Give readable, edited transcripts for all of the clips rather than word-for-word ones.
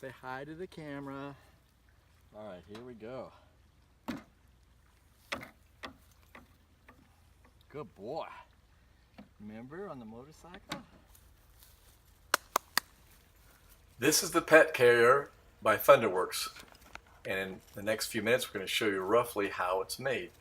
Say hi to the camera. All right, here we go. Good boy. Remember on the motorcycle? This is the pet carrier by Thunderworks. And in the next few minutes, we're going to show you roughly how it's made.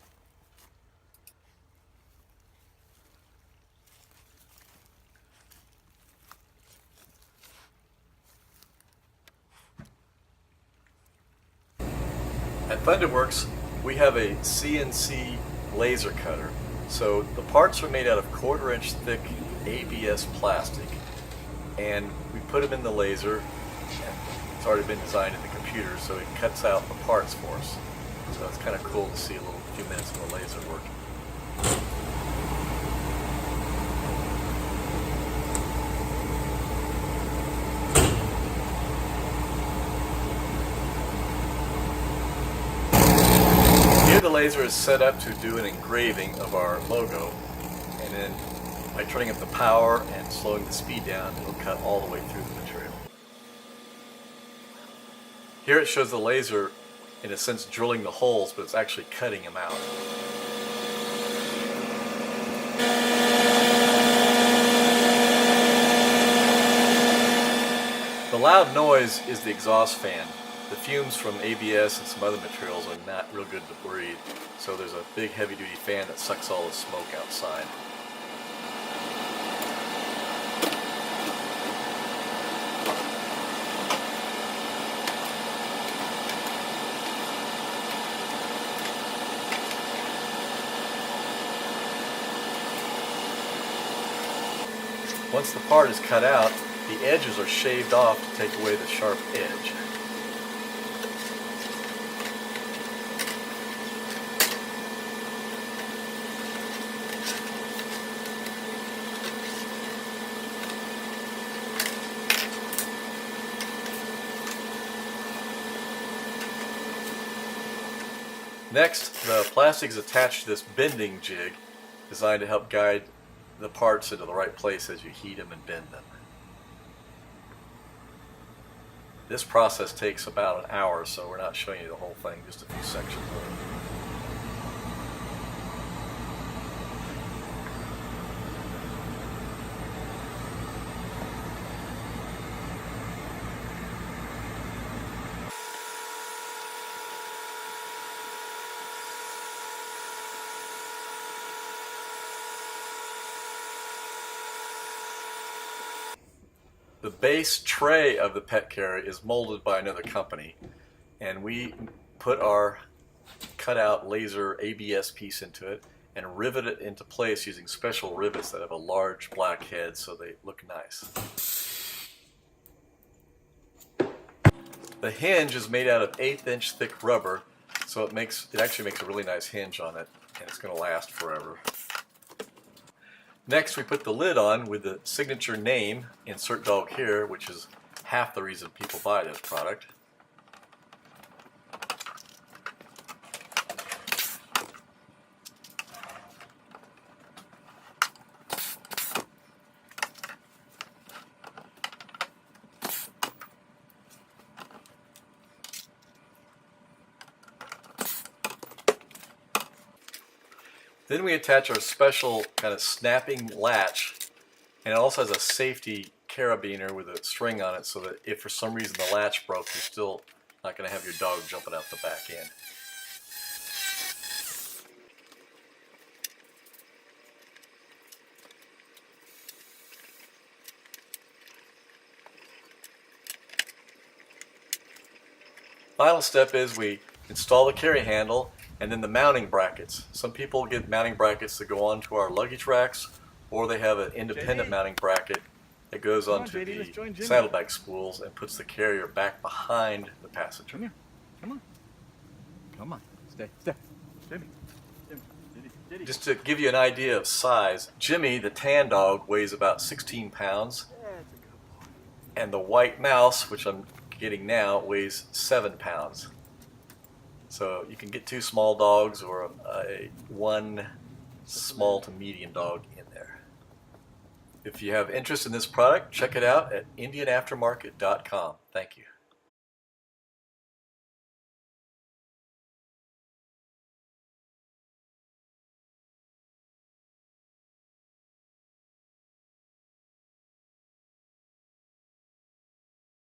At Thunderworks, we have a CNC Laser Cutter. So the parts are made out of 1/4 inch thick ABS plastic, and we put them in the laser, and it's already been designed in the computer, so it cuts out the parts for us. So it's kind of cool to see a few minutes of the laser working. Here the laser is set up to do an engraving of our logo, and then by turning up the power and slowing the speed down, it'll cut all the way through the material. Here it shows the laser, in a sense, drilling the holes, but it's actually cutting them out. The loud noise is the exhaust fan. The fumes from ABS and some other materials are not real good to breathe, so there's a big heavy-duty fan that sucks all the smoke outside. Once the part is cut out, the edges are shaved off to take away the sharp edge. Next, the plastic is attached to this bending jig designed to help guide the parts into the right place as you heat them and bend them. This process takes about an hour, so we're not showing you the whole thing, just a few sections of it. The base tray of the pet carrier is molded by another company, and we put our cutout laser ABS piece into it and rivet it into place using special rivets that have a large black head so they look nice. The hinge is made out of 1/8 inch thick rubber, so it actually makes a really nice hinge on it, and it's going to last forever. Next, we put the lid on with the signature name, insert dog here, which is half the reason people buy this product. Then we attach our special kind of snapping latch, and it also has a safety carabiner with a string on it so that if for some reason the latch broke, you're still not going to have your dog jumping out the back end. Final step is we install the carry handle and then the mounting brackets. Some people get mounting brackets that go onto our luggage racks, or they have an independent mounting bracket that goes onto the saddlebag spools and puts the carrier back behind the passenger. Come here. Come on. Come on. Stay. Stay. Jimmy. Jimmy. Just to give you an idea of size, Jimmy, the tan dog, weighs about 16 pounds, and the white mouse, which I'm getting now, weighs 7 pounds. So you can get 2 small dogs or one small to medium dog in there. If you have interest in this product, check it out at indianaftermarket.com. Thank you.